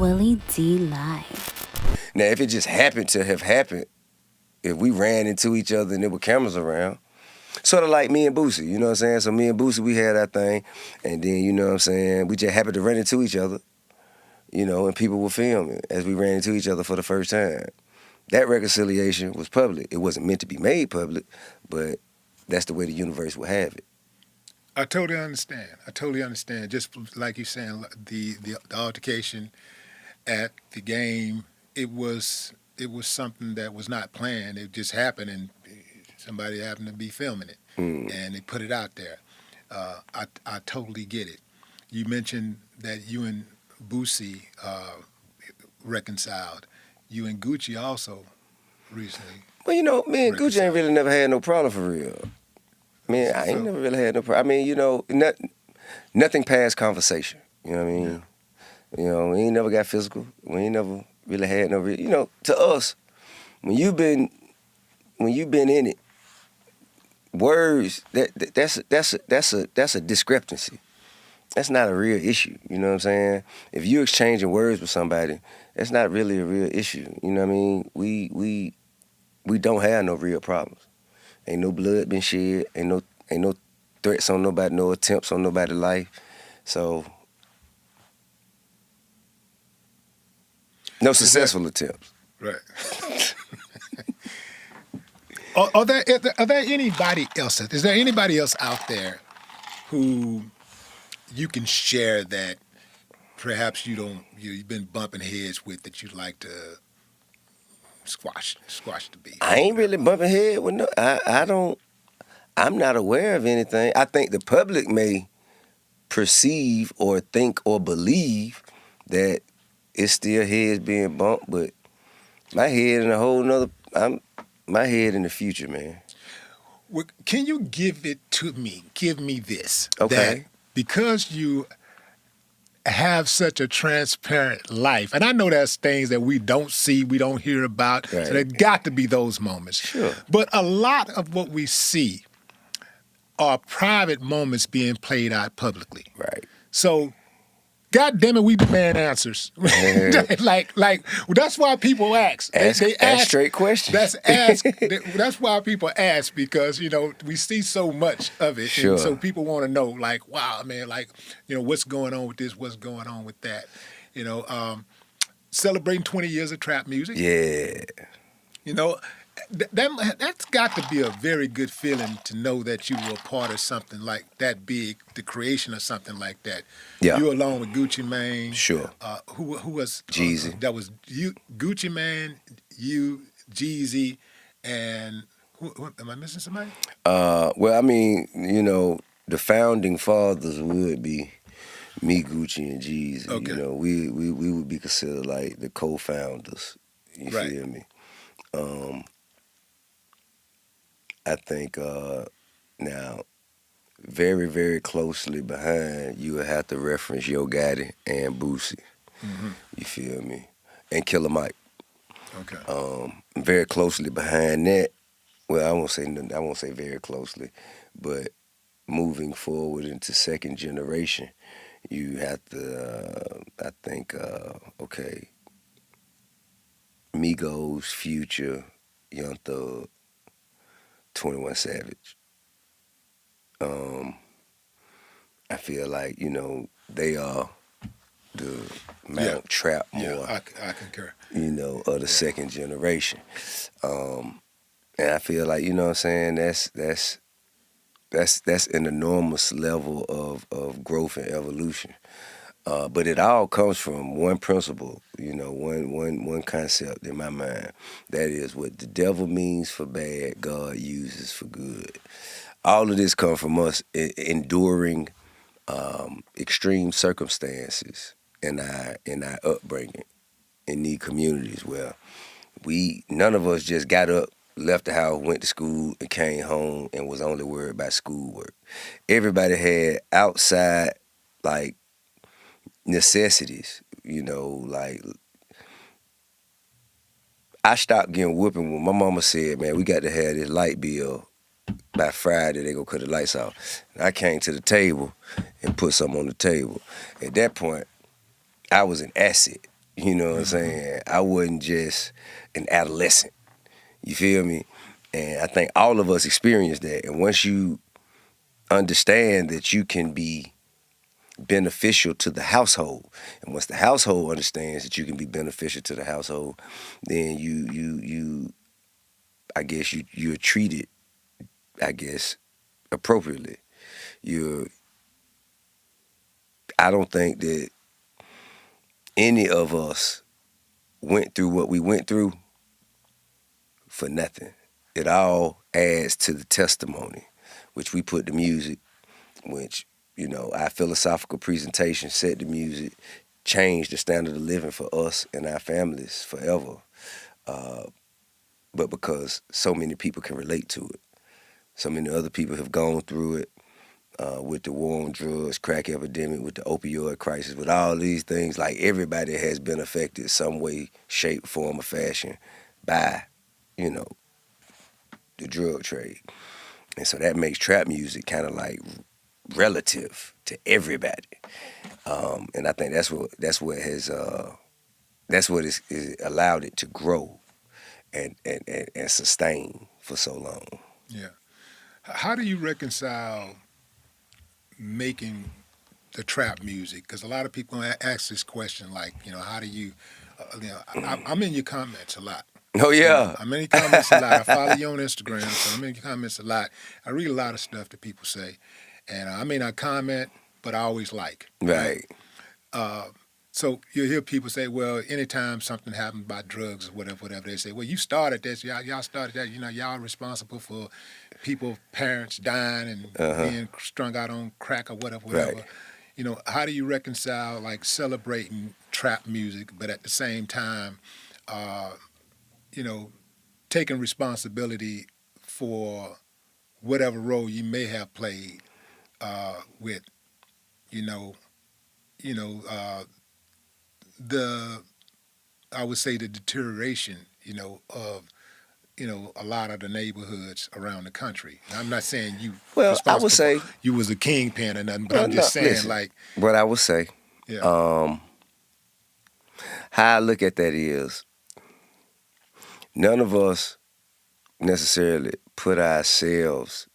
Willie D Live. Now, if it just happened to have happened, if we ran into each other and there were cameras around, sort of like me and Boosie, you know what I'm saying? So me and Boosie, we had our thing, and then, you know what I'm saying, we just happened to run into each other, you know, and people were filming as we ran into each other for the first time. That reconciliation was public. It wasn't meant to be made public, but that's the way the universe will have it. I totally understand. Just like you're saying, the altercation at the game, it was something that was not planned. It just happened, and somebody happened to be filming it, and they put it out there. I totally get it. You mentioned that you and Boosie reconciled. You and Gucci also recently. Well, you know, me and Gucci ain't really never had no problem for real. Man, I ain't never really had no problem. I mean, you know, nothing past conversation. You know what I mean? Yeah. You know, we ain't never got physical. We ain't never really had no real. You know, to us, when you been in it, words that's a discrepancy. That's not a real issue. You know what I'm saying? If you exchanging words with somebody, that's not really a real issue. You know what I mean? We don't have no real problems. Ain't no blood been shed. Ain't no threats on nobody, no attempts on nobody's life. So no successful attempts. Right. Are there anybody else? Is there anybody else out there who you can share that perhaps you've been bumping heads with that you'd like to squash the beef? I ain't really bumping head with no. I'm not aware of anything. I think the public may perceive or think or believe that it's still heads being bumped, but my head in a whole nother. My head in the future, man. Well, can you give it to me? Give me this. Okay. That because you have such a transparent life, and I know there's things that we don't see, we don't hear about, right. So there got to be those moments. Sure. But a lot of what we see are private moments being played out publicly. Right. So, God damn it, we demand answers. like that's why people ask. They ask straight questions. That's why people ask, because, you know, we see so much of it. Sure. And so people want to know, like, wow, man, like, you know, what's going on with this? What's going on with that? You know, celebrating 20 years of trap music. Yeah. You know, that's got to be a very good feeling to know that you were a part of something like that big, the creation of something like that. Yeah. You along with Gucci Mane. Sure. Who was Jeezy? That was you, Gucci Mane, you, Jeezy, and who am I missing somebody? Well, I mean, you know, the founding fathers would be me, Gucci, and Jeezy. Okay. You know, we would be considered like the co-founders. You Right. feel me? I think now, very, very closely behind, you would have to reference Yo Gotti and Boosie. Mm-hmm. You feel me? And Killer Mike. Okay. Very closely behind that. Well, I won't say very closely, but moving forward into second generation, you have to. I think. Okay. Migos, Future, Young Thug, 21 Savage. I feel like, you know, they are the Mount Trapmore, Yeah, I concur. you know, of the second generation. And I feel like, you know what I'm saying, that's an enormous level of growth and evolution. But it all comes from one principle, you know, one concept in my mind. That is, what the devil means for bad, God uses for good. All of this comes from us enduring extreme circumstances in our upbringing in these communities where none of us just got up, left the house, went to school, and came home and was only worried about schoolwork. Everybody had outside, like, necessities, you know, like, I stopped getting whooping when my mama said, man, we got to have this light bill by Friday. They gonna cut the lights off. And I came to the table and put something on the table. At that point, I was an asset. You know what I'm saying? I wasn't just an adolescent. You feel me? And I think all of us experience that. And once you understand that you can be beneficial to the household, and once the household understands that you can be beneficial to the household, then you I guess you're treated, I guess, appropriately. You're I don't think that any of us went through what we went through for nothing. It all adds to the testimony, which we put the music, which, our philosophical presentation set the music, changed the standard of living for us and our families forever. Uh, but because so many people can relate to it, so many other people have gone through it, with the war on drugs, crack epidemic, with the opioid crisis, with all these things. Like, everybody has been affected some way, shape, form, or fashion by, you know, the drug trade. And so that makes trap music kind of like relative to everybody. And I think that's what is allowed it to grow and sustain for so long. Yeah. How do you reconcile making the trap music? Because a lot of people ask this question, like, how do you, I'm in your comments a lot. Oh yeah. I'm in your comments a lot. I follow you on Instagram, so I'm in your comments a lot. I read a lot of stuff that people say, and I may not comment, but I always like. Right. So you hear people say, well, anytime something happens by drugs or whatever, they say, well, you started this, y'all started that, y'all responsible for people, parents dying and being strung out on crack or whatever. Right. How do you reconcile like celebrating trap music, but at the same time, taking responsibility for whatever role you may have played with, you know, the I would say the deterioration, of a lot of the neighborhoods around the country. And I'm not saying you Well, I responsible would say, you was a kingpin or nothing, but well, I'm just no, saying, listen, like, what I would say, yeah, how I look at that is, none of us necessarily put ourselves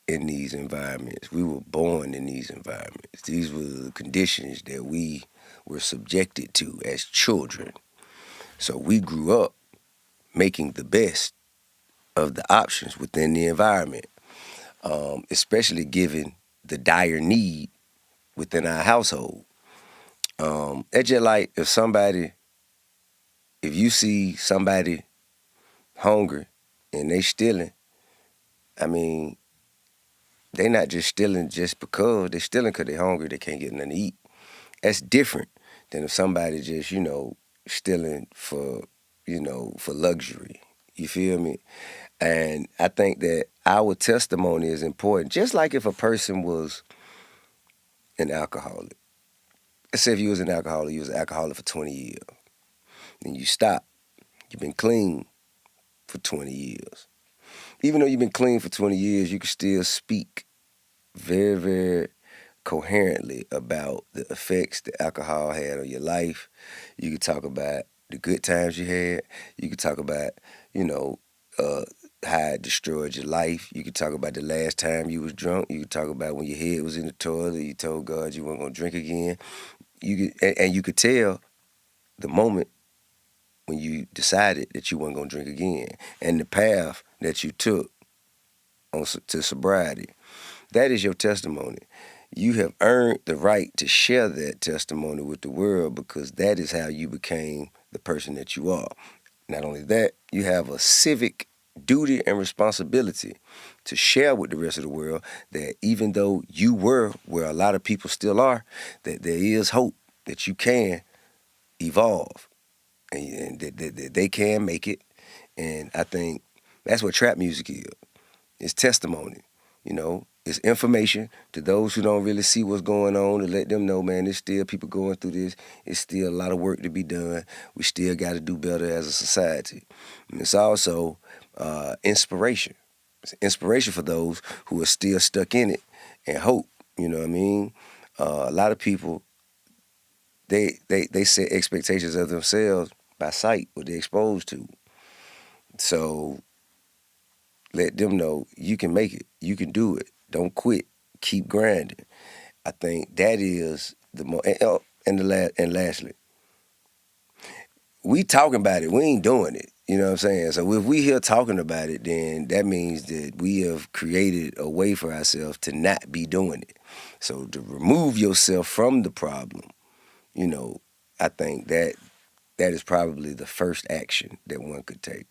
in these environments. We were born in these environments. These were the conditions that we were subjected to as children. So we grew up making the best of the options within the environment, especially given the dire need within our household. It's just like if you see somebody hungry and they stealing, I mean, they not just stealing just because they're stealing because they're hungry, they can't get nothing to eat. That's different than if somebody just, stealing for luxury. You feel me? And I think that our testimony is important. Just like if a person was an alcoholic. Let's say if you was an alcoholic, you was an alcoholic for 20 years. Then you stop. You've been clean for 20 years. Even though you've been clean for 20 years, you can still speak very, very coherently about the effects that alcohol had on your life. You could talk about the good times you had. You could talk about, how it destroyed your life. You could talk about the last time you was drunk. You could talk about when your head was in the toilet. You told God you weren't gonna drink again. And you could tell the moment when you decided that you weren't gonna drink again, and the path that you took to sobriety. That is your testimony. You have earned the right to share that testimony with the world because that is how you became the person that you are. Not only that, you have a civic duty and responsibility to share with the rest of the world that even though you were where a lot of people still are, that there is hope that you can evolve and that they can make it. And I think that's what trap music is. It's testimony, It's information to those who don't really see what's going on, to let them know, man, there's still people going through this. It's still a lot of work to be done. We still got to do better as a society. And it's also inspiration. It's inspiration for those who are still stuck in it and hope, you know what I mean? A lot of people they set expectations of themselves by sight, what they're exposed to. So let them know you can make it, you can do it. Don't quit, keep grinding. I think that is the more. And lastly, we talking about it, we ain't doing it. You know what I'm saying? So if we here talking about it, then that means that we have created a way for ourselves to not be doing it. So to remove yourself from the problem, I think that is probably the first action that one could take.